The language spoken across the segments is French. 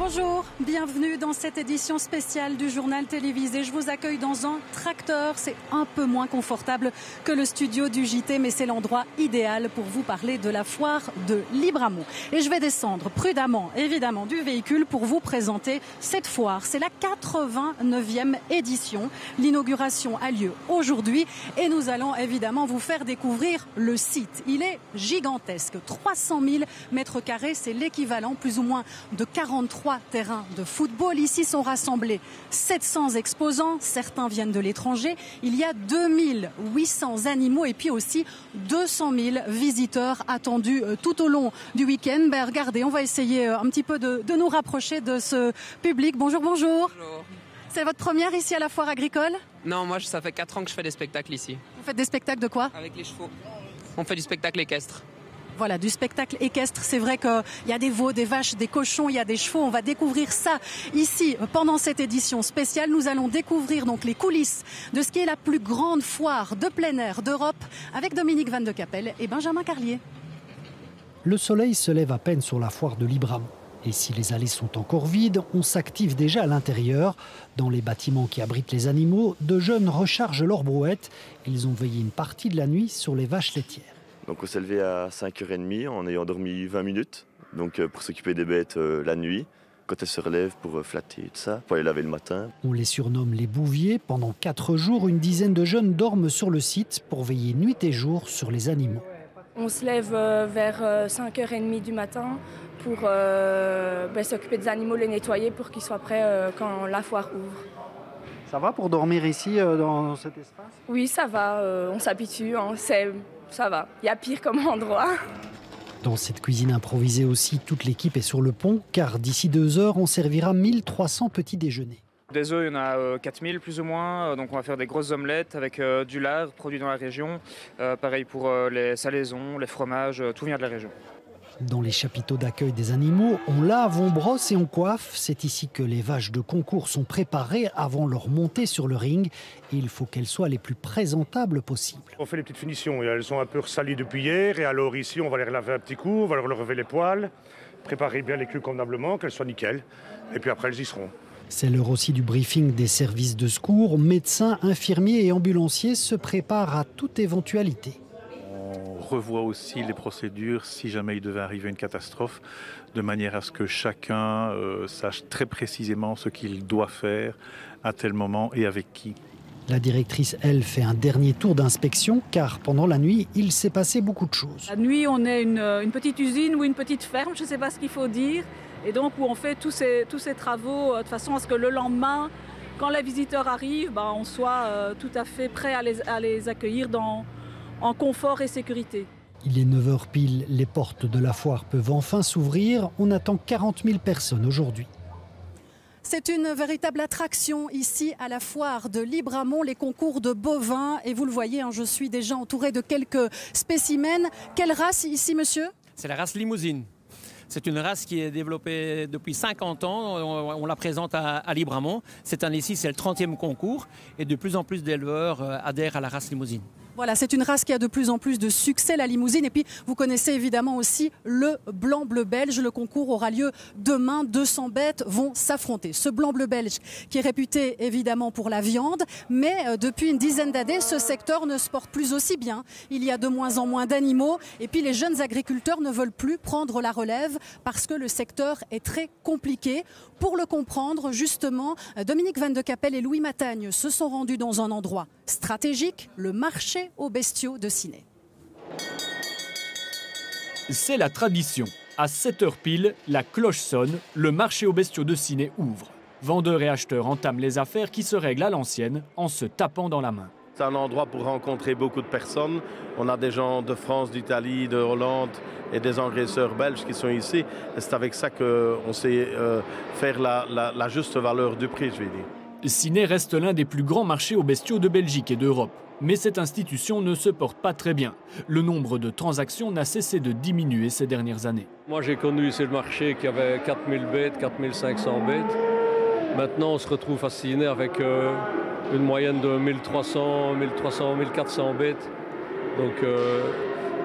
Bonjour, bienvenue dans cette édition spéciale du journal télévisé. Je vous accueille dans un tracteur. C'est un peu moins confortable que le studio du JT, mais c'est l'endroit idéal pour vous parler de la foire de Libramont. Et je vais descendre prudemment, évidemment, du véhicule pour vous présenter cette foire. C'est la 89e édition. L'inauguration a lieu aujourd'hui et nous allons évidemment vous faire découvrir le site. Il est gigantesque, 300 000 mètres carrés, c'est l'équivalent plus ou moins de 43 terrains de football. Ici sont rassemblés 700 exposants, certains viennent de l'étranger. Il y a 2800 animaux et puis aussi 200 000 visiteurs attendus tout au long du week-end. Ben, regardez, on va essayer un petit peu de nous rapprocher de ce public. Bonjour, bonjour. Bonjour. C'est votre première ici à la foire agricole? Non, moi ça fait 4 ans que je fais des spectacles ici. Vous faites des spectacles de quoi? Avec les chevaux. On fait du spectacle équestre. Voilà, du spectacle équestre. C'est vrai qu'il y a des veaux, des vaches, des cochons, il y a des chevaux. On va découvrir ça ici pendant cette édition spéciale. Nous allons découvrir donc les coulisses de ce qui est la plus grande foire de plein air d'Europe avec Dominique Van de Capelle et Benjamin Carlier. Le soleil se lève à peine sur la foire de Libramont. Et si les allées sont encore vides, on s'active déjà à l'intérieur. Dans les bâtiments qui abritent les animaux, de jeunes rechargent leurs brouettes. Ils ont veillé une partie de la nuit sur les vaches laitières. Donc on s'est levé à 5h30 en ayant dormi 20 minutes, donc pour s'occuper des bêtes la nuit, quand elles se relèvent pour flatter et tout ça, pour les laver le matin. On les surnomme les bouviers. Pendant 4 jours, une dizaine de jeunes dorment sur le site pour veiller nuit et jour sur les animaux. On se lève vers 5h30 du matin pour s'occuper des animaux, les nettoyer pour qu'ils soient prêts quand la foire ouvre. Ça va pour dormir ici dans cet espace? Oui, ça va, on s'habitue, ça va. Il y a pire comme endroit. Dans cette cuisine improvisée aussi, toute l'équipe est sur le pont, car d'ici 2 heures, on servira 1300 petits déjeuners. Des œufs, il y en a 4000 plus ou moins, donc on va faire des grosses omelettes avec du lard produit dans la région. Pareil pour les salaisons, les fromages, tout vient de la région. Dans les chapiteaux d'accueil des animaux, on lave, on brosse et on coiffe. C'est ici que les vaches de concours sont préparées avant leur montée sur le ring. Et il faut qu'elles soient les plus présentables possibles. On fait les petites finitions. Elles sont un peu ressalies depuis hier. Et alors ici, on va les laver un petit coup, on va leur lever les poils, préparer bien les culs convenablement, qu'elles soient nickel. Et puis après, elles y seront. C'est l'heure aussi du briefing des services de secours. Médecins, infirmiers et ambulanciers se préparent à toute éventualité. On revoit aussi les procédures si jamais il devait arriver une catastrophe, de manière à ce que chacun sache très précisément ce qu'il doit faire à tel moment et avec qui. La directrice, elle, fait un dernier tour d'inspection car pendant la nuit, il s'est passé beaucoup de choses. La nuit, on est une petite usine ou une petite ferme, je ne sais pas ce qu'il faut dire, et donc où on fait tous ces travaux de façon à ce que le lendemain, quand les visiteurs arrivent, on soit tout à fait prêt à les accueillir en confort et sécurité. Il est 9h pile, les portes de la foire peuvent enfin s'ouvrir. On attend 40 000 personnes aujourd'hui. C'est une véritable attraction ici à la foire de Libramont, les concours de bovins. Et vous le voyez, je suis déjà entouré de quelques spécimens. Quelle race ici, monsieur? C'est la race Limousine. C'est une race qui est développée depuis 50 ans. On la présente à Libramont. Cette année-ci, c'est le 30e concours. Et de plus en plus d'éleveurs adhèrent à la race Limousine. Voilà, c'est une race qui a de plus en plus de succès, la Limousine. Et puis, vous connaissez évidemment aussi le blanc-bleu belge. Le concours aura lieu demain. 200 bêtes vont s'affronter. Ce blanc-bleu belge qui est réputé évidemment pour la viande. Mais depuis une dizaine d'années, ce secteur ne se porte plus aussi bien. Il y a de moins en moins d'animaux. Et puis, les jeunes agriculteurs ne veulent plus prendre la relève parce que le secteur est très compliqué. Pour le comprendre, justement, Dominique Van de Capelle et Louis Matagne se sont rendus dans un endroit stratégique, le marché aux bestiaux de Ciney. C'est la tradition. À 7h pile, la cloche sonne, le marché aux bestiaux de Ciney ouvre. Vendeurs et acheteurs entament les affaires qui se règlent à l'ancienne en se tapant dans la main. C'est un endroit pour rencontrer beaucoup de personnes. On a des gens de France, d'Italie, de Hollande et des engraisseurs belges qui sont ici. Et c'est avec ça qu'on sait faire la juste valeur du prix, je vais dire. Ciney reste l'un des plus grands marchés aux bestiaux de Belgique et d'Europe. Mais cette institution ne se porte pas très bien. Le nombre de transactions n'a cessé de diminuer ces dernières années. Moi j'ai connu ici le marché qui avait 4000 bêtes, 4500 bêtes. Maintenant on se retrouve à Ciney avec une moyenne de 1300, 1400 bêtes. Donc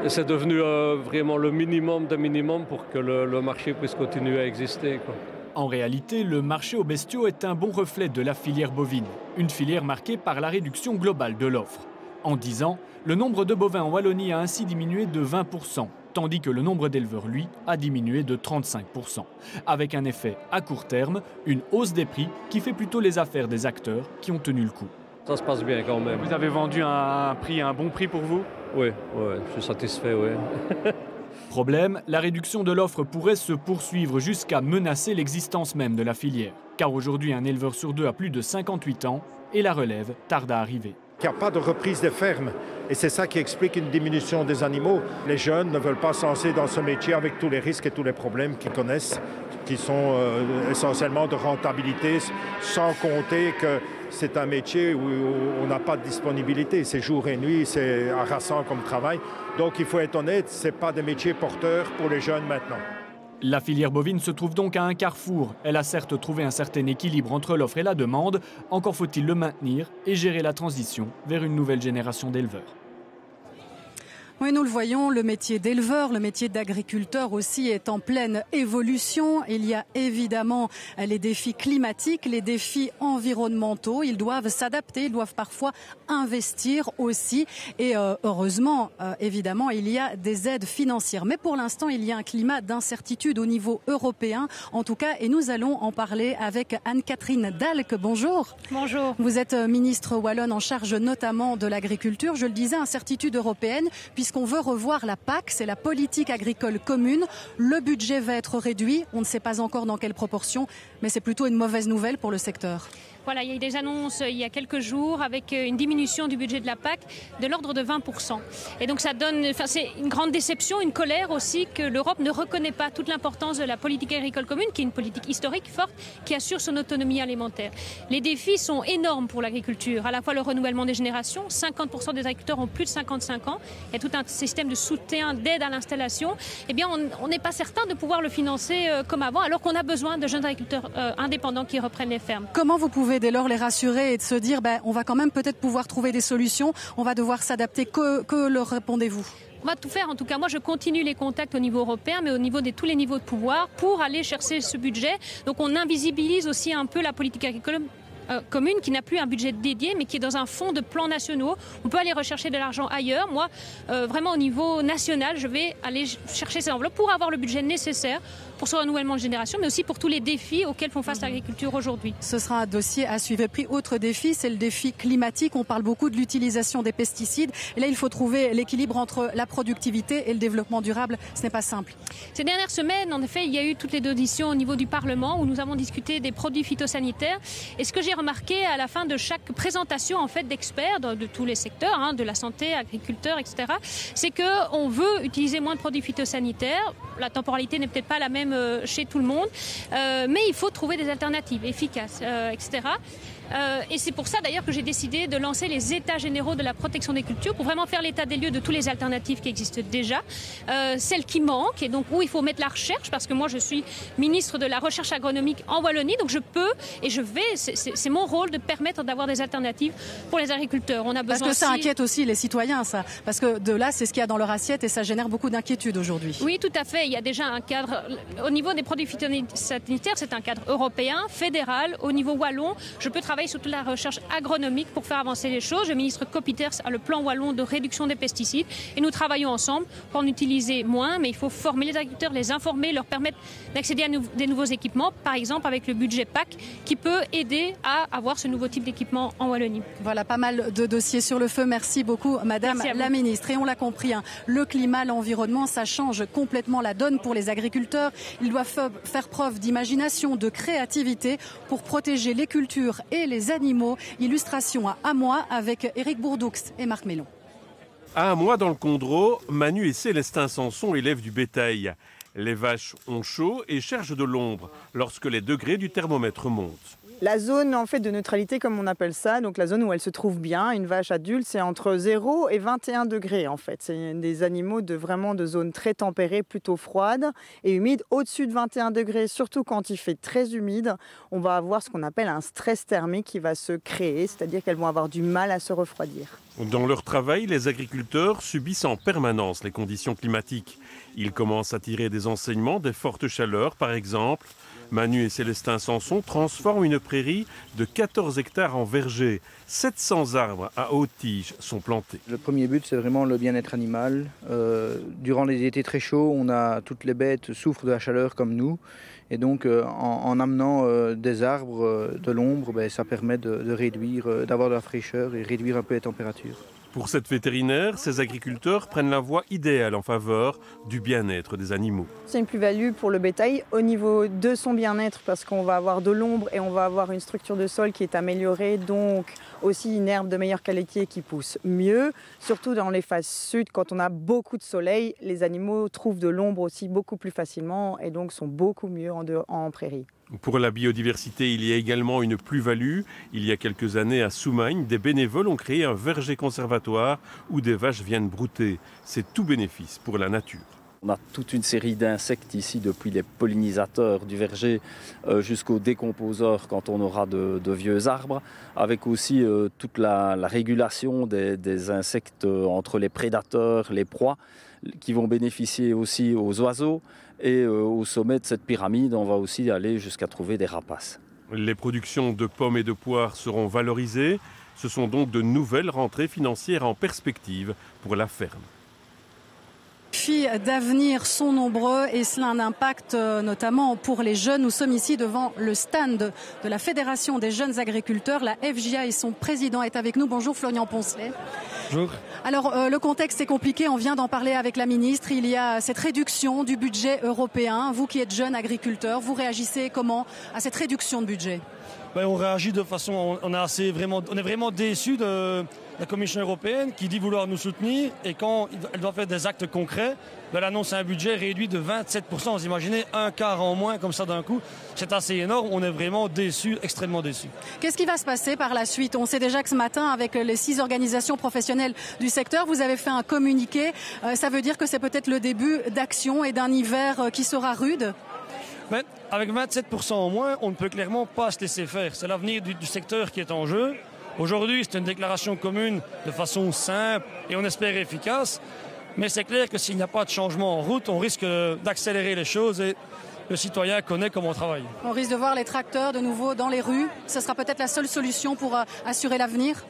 c'est devenu vraiment le minimum des minimums pour que le marché puisse continuer à exister, quoi. En réalité, le marché aux bestiaux est un bon reflet de la filière bovine, une filière marquée par la réduction globale de l'offre. En 10 ans, le nombre de bovins en Wallonie a ainsi diminué de 20%, tandis que le nombre d'éleveurs, lui, a diminué de 35%. Avec un effet à court terme, une hausse des prix qui fait plutôt les affaires des acteurs qui ont tenu le coup. Ça se passe bien quand même. Vous avez vendu un bon prix pour vous? Oui, je suis satisfait, oui. Problème, la réduction de l'offre pourrait se poursuivre jusqu'à menacer l'existence même de la filière. Car aujourd'hui, un éleveur sur 2 a plus de 58 ans et la relève tarde à arriver. Il n'y a pas de reprise des fermes et c'est ça qui explique une diminution des animaux. Les jeunes ne veulent pas se lancer dans ce métier avec tous les risques et tous les problèmes qu'ils connaissent, qui sont essentiellement de rentabilité, sans compter que c'est un métier où on n'a pas de disponibilité. C'est jour et nuit, c'est harassant comme travail. Donc il faut être honnête, ce n'est pas des métiers porteurs pour les jeunes maintenant. La filière bovine se trouve donc à un carrefour. Elle a certes trouvé un certain équilibre entre l'offre et la demande. Encore faut-il le maintenir et gérer la transition vers une nouvelle génération d'éleveurs. Oui, nous le voyons, le métier d'éleveur, le métier d'agriculteur aussi est en pleine évolution. Il y a évidemment les défis climatiques, les défis environnementaux. Ils doivent s'adapter, ils doivent parfois investir aussi. Et heureusement, évidemment, il y a des aides financières. Mais pour l'instant, il y a un climat d'incertitude au niveau européen, en tout cas. Et nous allons en parler avec Anne-Catherine Dalck. Bonjour. Bonjour. Vous êtes ministre wallonne en charge notamment de l'agriculture. Je le disais, incertitude européenne, puisqu'on veut revoir la PAC, c'est la politique agricole commune. Le budget va être réduit. On ne sait pas encore dans quelle proportion, mais c'est plutôt une mauvaise nouvelle pour le secteur. Voilà, il y a eu des annonces il y a quelques jours avec une diminution du budget de la PAC de l'ordre de 20%. Et donc ça donne, c'est une grande déception, une colère aussi que l'Europe ne reconnaît pas toute l'importance de la politique agricole commune, qui est une politique historique forte, qui assure son autonomie alimentaire. Les défis sont énormes pour l'agriculture, à la fois le renouvellement des générations, 50% des agriculteurs ont plus de 55 ans, il y a tout un système de soutien, d'aide à l'installation. Eh bien, on n'est pas certain de pouvoir le financer comme avant, alors qu'on a besoin de jeunes agriculteurs indépendants qui reprennent les fermes. Comment vous pouvez dès lors les rassurer et de se dire on va quand même peut-être pouvoir trouver des solutions, on va devoir s'adapter, que leur répondez-vous? On va tout faire, en tout cas moi je continue les contacts au niveau européen mais au niveau de tous les niveaux de pouvoir pour aller chercher ce budget. Donc on invisibilise aussi un peu la politique agricole commune qui n'a plus un budget dédié mais qui est dans un fonds de plans nationaux. On peut aller rechercher de l'argent ailleurs. Moi, vraiment au niveau national, je vais aller chercher ces enveloppes pour avoir le budget nécessaire pour ce renouvellement de génération, mais aussi pour tous les défis auxquels font face l'agriculture aujourd'hui. Ce sera un dossier à suivre. Et puis, autre défi, c'est le défi climatique. On parle beaucoup de l'utilisation des pesticides. Et là, il faut trouver l'équilibre entre la productivité et le développement durable. Ce n'est pas simple. Ces dernières semaines, en effet, il y a eu toutes les auditions au niveau du Parlement où nous avons discuté des produits phytosanitaires. Et ce que j'ai remarqué à la fin de chaque présentation en fait, d'experts de tous les secteurs, de la santé, agriculteurs, etc., c'est qu'on veut utiliser moins de produits phytosanitaires. La temporalité n'est peut-être pas la même chez tout le monde, mais il faut trouver des alternatives efficaces, etc. Et c'est pour ça d'ailleurs que j'ai décidé de lancer les états généraux de la protection des cultures pour vraiment faire l'état des lieux de toutes les alternatives qui existent déjà, celles qui manquent et donc où il faut mettre la recherche parce que moi je suis ministre de la recherche agronomique en Wallonie donc je peux et je vais, c'est mon rôle de permettre d'avoir des alternatives pour les agriculteurs. On a besoin parce que ça inquiète aussi les citoyens ça, parce que de là c'est ce qu'il y a dans leur assiette et ça génère beaucoup d'inquiétudes aujourd'hui. Oui tout à fait, il y a déjà un cadre, au niveau des produits phytosanitaires c'est un cadre européen, fédéral, au niveau wallon, je peux travailler sur toute la recherche agronomique pour faire avancer les choses. Le ministre Copiters a le plan wallon de réduction des pesticides et nous travaillons ensemble pour en utiliser moins, mais il faut former les agriculteurs, les informer, leur permettre d'accéder à des nouveaux équipements, par exemple avec le budget PAC qui peut aider à avoir ce nouveau type d'équipement en Wallonie. Voilà, pas mal de dossiers sur le feu. Merci beaucoup, Madame la Ministre. Et on l'a compris, le climat, l'environnement, ça change complètement la donne pour les agriculteurs. Ils doivent faire preuve d'imagination, de créativité pour protéger les cultures et les animaux. Illustration à Amois avec Éric Bourdoux et Marc Mélon. À Amois, dans le Condro, Manu et Célestin Sanson élèvent du bétail. Les vaches ont chaud et cherchent de l'ombre lorsque les degrés du thermomètre montent. La zone en fait, de neutralité, comme on appelle ça, donc la zone où elle se trouve bien, une vache adulte, c'est entre 0 et 21 degrés en fait. C'est des animaux vraiment de zone très tempérée, plutôt froide et humide. Au-dessus de 21 degrés, surtout quand il fait très humide, on va avoir ce qu'on appelle un stress thermique qui va se créer, c'est-à-dire qu'elles vont avoir du mal à se refroidir. Dans leur travail, les agriculteurs subissent en permanence les conditions climatiques. Ils commencent à tirer des enseignements des fortes chaleurs, par exemple. Manu et Célestin Sanson transforment une prairie de 14 hectares en verger. 700 arbres à haute tige sont plantés. Le premier but, c'est vraiment le bien-être animal. Durant les étés très chauds, toutes les bêtes souffrent de la chaleur comme nous. Et donc, en amenant des arbres, de l'ombre, ça permet de réduire, d'avoir de la fraîcheur et réduire un peu les températures. Pour cette vétérinaire, ces agriculteurs prennent la voie idéale en faveur du bien-être des animaux. C'est une plus-value pour le bétail au niveau de son bien-être parce qu'on va avoir de l'ombre et on va avoir une structure de sol qui est améliorée, donc aussi une herbe de meilleure qualité qui pousse mieux. Surtout dans les phases sud, quand on a beaucoup de soleil, les animaux trouvent de l'ombre aussi beaucoup plus facilement et donc sont beaucoup mieux en prairie. Pour la biodiversité, il y a également une plus-value. Il y a quelques années à Soumagne, des bénévoles ont créé un verger conservatoire où des vaches viennent brouter. C'est tout bénéfice pour la nature. On a toute une série d'insectes ici, depuis les pollinisateurs du verger jusqu'aux décomposeurs quand on aura de vieux arbres, avec aussi toute la régulation des insectes entre les prédateurs, les proies, qui vont bénéficier aussi aux oiseaux. Et au sommet de cette pyramide, on va aussi aller jusqu'à trouver des rapaces. Les productions de pommes et de poires seront valorisées. Ce sont donc de nouvelles rentrées financières en perspective pour la ferme. Les défis d'avenir sont nombreux et cela a un impact notamment pour les jeunes. Nous sommes ici devant le stand de la Fédération des jeunes agriculteurs, la FJA, et son président est avec nous. Bonjour Florian Poncelet. Bonjour. Alors le contexte est compliqué, on vient d'en parler avec la ministre. Il y a cette réduction du budget européen. Vous qui êtes jeune agriculteur, vous réagissez comment à cette réduction de budget ? On réagit de façon, on est vraiment déçus de la Commission européenne qui dit vouloir nous soutenir et quand elle doit faire des actes concrets, elle annonce un budget réduit de 27%. Vous imaginez un quart en moins comme ça d'un coup, c'est assez énorme. On est vraiment déçus, extrêmement déçus. Qu'est-ce qui va se passer par la suite ? On sait déjà que ce matin, avec les 6 organisations professionnelles du secteur, vous avez fait un communiqué. Ça veut dire que c'est peut-être le début d'actions et d'un hiver qui sera rude ? Mais avec 27% en moins, on ne peut clairement pas se laisser faire. C'est l'avenir du secteur qui est en jeu. Aujourd'hui, c'est une déclaration commune de façon simple et on espère efficace. Mais c'est clair que s'il n'y a pas de changement en route, on risque d'accélérer les choses et le citoyen connaît comment on travaille. On risque de voir les tracteurs de nouveau dans les rues. Ce sera peut-être la seule solution pour assurer l'avenir ?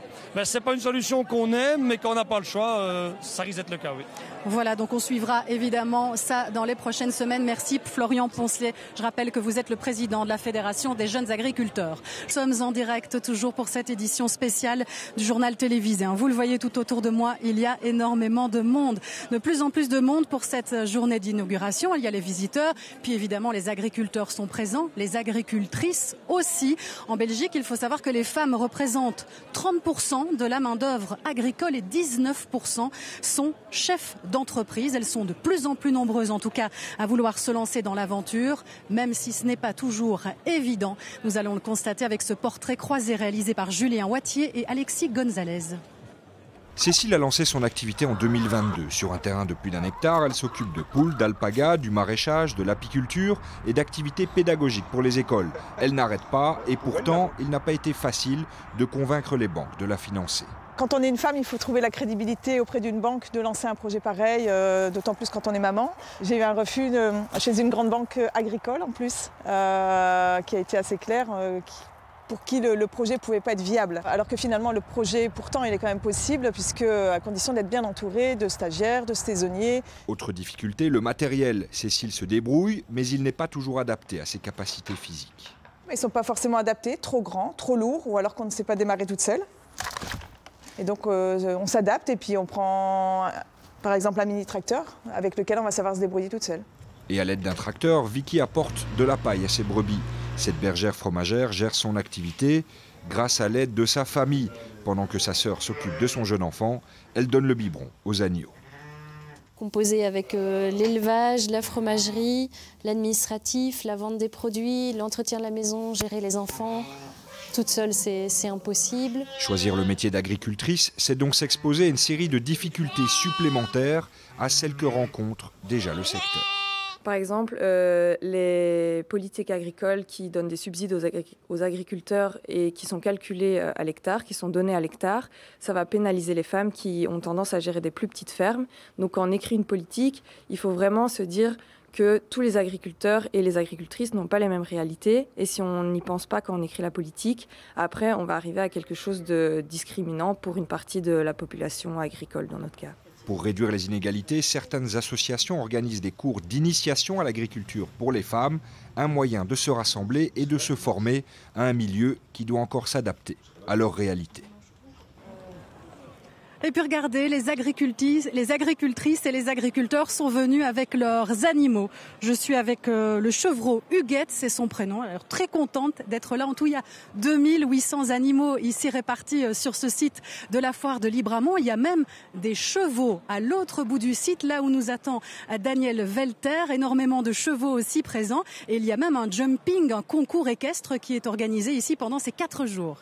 Ce n'est pas une solution qu'on aime, mais quand on n'a pas le choix, ça risque d'être le cas, oui. Voilà, donc on suivra évidemment ça dans les prochaines semaines. Merci Florian Poncelet. Je rappelle que vous êtes le président de la Fédération des jeunes agriculteurs. Nous sommes en direct toujours pour cette édition spéciale du journal télévisé. Vous le voyez tout autour de moi, il y a énormément de monde. De plus en plus de monde pour cette journée d'inauguration. Il y a les visiteurs, puis évidemment les agriculteurs sont présents, les agricultrices aussi. En Belgique, il faut savoir que les femmes représentent 30% de la main-d'œuvre agricole et 19% sont chefs d'entreprise. Elles sont de plus en plus nombreuses, en tout cas, à vouloir se lancer dans l'aventure, même si ce n'est pas toujours évident. Nous allons le constater avec ce portrait croisé réalisé par Julien Wattier et Alexis Gonzalez. Cécile a lancé son activité en 2022. Sur un terrain de plus d'1 hectare, elle s'occupe de poules, d'alpagas, du maraîchage, de l'apiculture et d'activités pédagogiques pour les écoles. Elle n'arrête pas et pourtant, il n'a pas été facile de convaincre les banques de la financer. Quand on est une femme, il faut trouver la crédibilité auprès d'une banque de lancer un projet pareil, d'autant plus quand on est maman. J'ai eu un refus chez une grande banque agricole en plus, qui a été assez clair, pour qui le projet ne pouvait pas être viable. Alors que finalement, le projet, pourtant, il est quand même possible, puisque à condition d'être bien entouré de stagiaires, de saisonniers. Autre difficulté, le matériel. Cécile se débrouille, mais il n'est pas toujours adapté à ses capacités physiques. Ils ne sont pas forcément adaptés, trop grands, trop lourds, ou alors qu'on ne sait pas démarrer toute seule. Et donc on s'adapte et puis on prend par exemple un mini-tracteur avec lequel on va savoir se débrouiller toute seule. Et à l'aide d'un tracteur, Vicky apporte de la paille à ses brebis. Cette bergère fromagère gère son activité grâce à l'aide de sa famille. Pendant que sa sœur s'occupe de son jeune enfant, elle donne le biberon aux agneaux. Composé avec l'élevage, la fromagerie, l'administratif, la vente des produits, l'entretien de la maison, gérer les enfants. Toute seule, c'est impossible. Choisir le métier d'agricultrice, c'est donc s'exposer à une série de difficultés supplémentaires à celles que rencontre déjà le secteur. Par exemple, les politiques agricoles qui donnent des subsides aux agriculteurs et qui sont calculés à l'hectare, qui sont donnés à l'hectare, ça va pénaliser les femmes qui ont tendance à gérer des plus petites fermes. Donc quand on écrit une politique, il faut vraiment se dire que tous les agriculteurs et les agricultrices n'ont pas les mêmes réalités. Et si on n'y pense pas quand on écrit la politique, après on va arriver à quelque chose de discriminant pour une partie de la population agricole dans notre cas. Pour réduire les inégalités, certaines associations organisent des cours d'initiation à l'agriculture pour les femmes, un moyen de se rassembler et de se former à un milieu qui doit encore s'adapter à leur réalité. Et puis regardez, les agricultrices et les agriculteurs sont venus avec leurs animaux. Je suis avec le chevreau Huguette, c'est son prénom. Alors très contente d'être là. En tout, il y a 2800 animaux ici répartis sur ce site de la foire de Libramont. Il y a même des chevaux à l'autre bout du site, là où nous attend Daniel Velter. Énormément de chevaux aussi présents. Et il y a même un jumping, un concours équestre qui est organisé ici pendant ces 4 jours.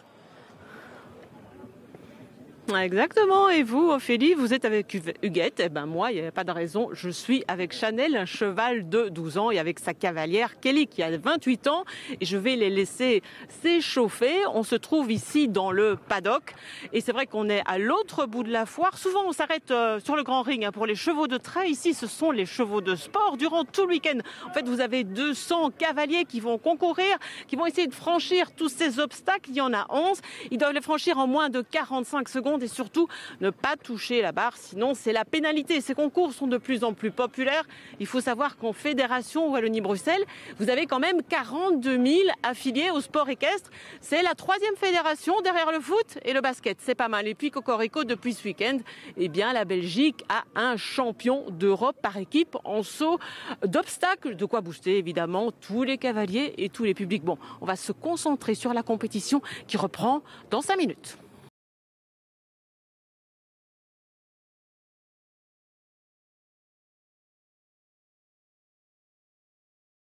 Exactement. Et vous, Ophélie, vous êtes avec Huguette. Eh ben moi, il n'y a pas de raison. Je suis avec Chanel, un cheval de 12 ans, et avec sa cavalière Kelly qui a 28 ans. Et je vais les laisser s'échauffer. On se trouve ici dans le paddock. Et c'est vrai qu'on est à l'autre bout de la foire. Souvent, on s'arrête sur le grand ring pour les chevaux de trait. Ici, ce sont les chevaux de sport. Durant tout le week-end, en fait, vous avez 200 cavaliers qui vont concourir, qui vont essayer de franchir tous ces obstacles. Il y en a 11. Ils doivent les franchir en moins de 45 secondes. Et surtout ne pas toucher la barre, sinon c'est la pénalité. Ces concours sont de plus en plus populaires. Il faut savoir qu'en Fédération Wallonie-Bruxelles, vous avez quand même 42 000 affiliés au sport équestre. C'est la 3e fédération derrière le foot et le basket. C'est pas mal. Et puis Cocorico, depuis ce week-end, eh bien la Belgique a un champion d'Europe par équipe en saut d'obstacles. De quoi booster évidemment tous les cavaliers et tous les publics. Bon, on va se concentrer sur la compétition qui reprend dans 5 minutes.